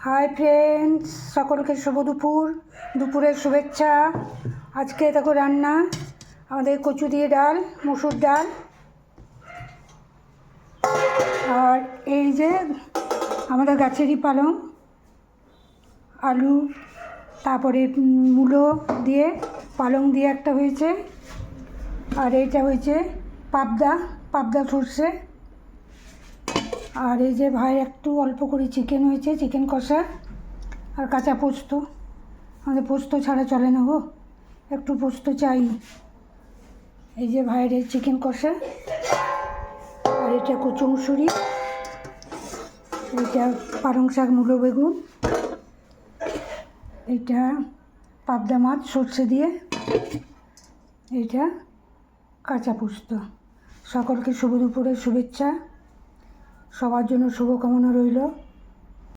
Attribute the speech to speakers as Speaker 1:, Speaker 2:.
Speaker 1: Hi friends, সকলকে শুভ দুপুর। দুপুরের শুভেচ্ছা। আজকে দেখো রান্না আমাদের কচু দিয়ে ডাল, মসুর ডাল, আর এই যে আমাদের গাছেরই পালং, আলু, তারপরে মূলো দিয়ে পালং দিয়ে একটা হয়েছে, আর এইটা হয়েছে পাবদা সর্ষে। আর এই যে ভাই একটু অল্প করে চিকেন হয়েছে, চিকেন কষা, আর কাঁচা পোস্ত। আমাদের পোস্ত ছাড়া চলে না গো, একটু পোস্ত চাই। এই যে ভাইয়ের এই চিকেন কষা, আর এটা কচু মুসুরি, এইটা পালং শাক, মূলো, বেগুন, এইটা পাবদা মাছ সর্ষে দিয়ে, এইটা কাঁচা পোস্ত। সকলকে শুভ দুপুরের শুভেচ্ছা, সবার জন্য শুভকামনা রইল।